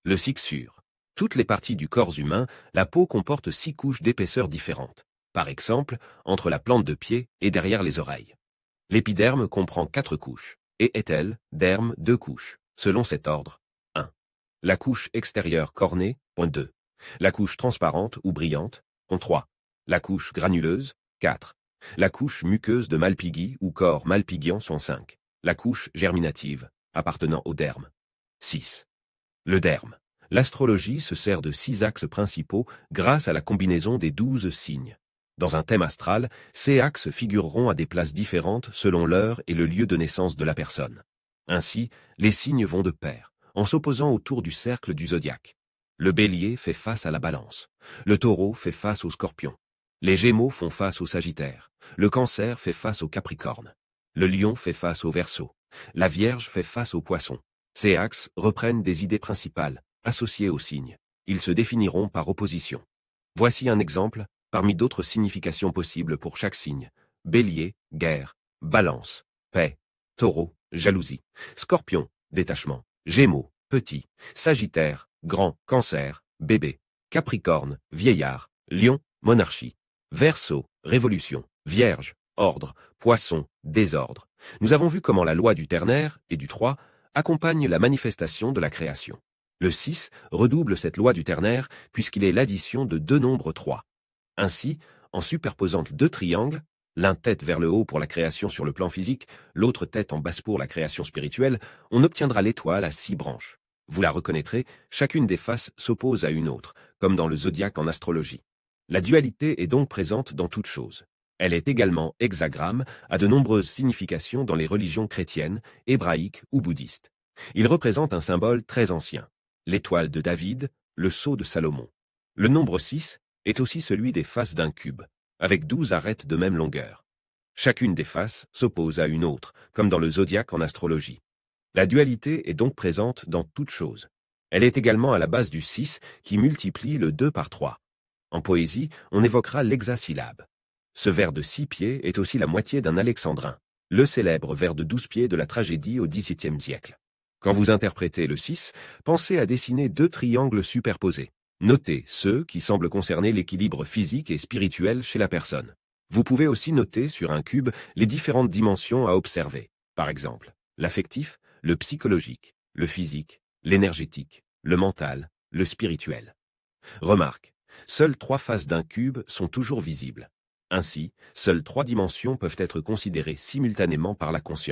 Le cixure. Toutes les parties du corps humain, la peau comporte 6 couches d'épaisseur différentes. Par exemple, entre la plante de pied et derrière les oreilles. L'épiderme comprend 4 couches, et éthel, derme 2 couches, selon cet ordre. 1. La couche extérieure cornée, point 2. La couche transparente ou brillante, point 3. La couche granuleuse, 4. La couche muqueuse de Malpighi ou corps Malpighian sont 5. La couche germinative, appartenant au derme. 6. Le derme. L'astrologie se sert de 6 axes principaux grâce à la combinaison des 12 signes. Dans un thème astral, ces axes figureront à des places différentes selon l'heure et le lieu de naissance de la personne. Ainsi, les signes vont de pair, en s'opposant autour du cercle du zodiaque. Le bélier fait face à la balance. Le taureau fait face au scorpion. Les gémeaux font face au sagittaire. Le cancer fait face au capricorne. Le lion fait face au verseau. La vierge fait face au poisson. Ces axes reprennent des idées principales, associées aux signes. Ils se définiront par opposition. Voici un exemple, parmi d'autres significations possibles pour chaque signe. Bélier, guerre. Balance, paix. Taureau, jalousie. Scorpion, détachement. Gémeaux, petit. Sagittaire, grand. Cancer, bébé. Capricorne, vieillard. Lion, monarchie. Verseau, révolution. Vierge, ordre. Poisson, désordre. Nous avons vu comment la loi du ternaire et du 3 accompagne la manifestation de la création. Le 6 redouble cette loi du ternaire puisqu'il est l'addition de 2 nombres 3. Ainsi, en superposant 2 triangles, l'un tête vers le haut pour la création sur le plan physique, l'autre tête en basse pour la création spirituelle, on obtiendra l'étoile à 6 branches. Vous la reconnaîtrez, chacune des faces s'oppose à une autre, comme dans le zodiaque en astrologie. La dualité est donc présente dans toute chose. Elle est également hexagramme, à de nombreuses significations dans les religions chrétiennes, hébraïques ou bouddhistes. Il représente un symbole très ancien, l'étoile de David, le sceau de Salomon. Le nombre 6 est aussi celui des faces d'un cube, avec 12 arêtes de même longueur. Chacune des faces s'oppose à une autre, comme dans le zodiaque en astrologie. La dualité est donc présente dans toute chose. Elle est également à la base du 6 qui multiplie le 2 par 3. En poésie, on évoquera l'hexasyllabe. Ce vers de 6 pieds est aussi la moitié d'un alexandrin, le célèbre vers de 12 pieds de la tragédie au XVIIe siècle. Quand vous interprétez le 6, pensez à dessiner 2 triangles superposés. Notez ceux qui semblent concerner l'équilibre physique et spirituel chez la personne. Vous pouvez aussi noter sur un cube les différentes dimensions à observer. Par exemple, l'affectif, le psychologique, le physique, l'énergétique, le mental, le spirituel. Remarque, seules 3 faces d'un cube sont toujours visibles. Ainsi, seules 3 dimensions peuvent être considérées simultanément par la conscience.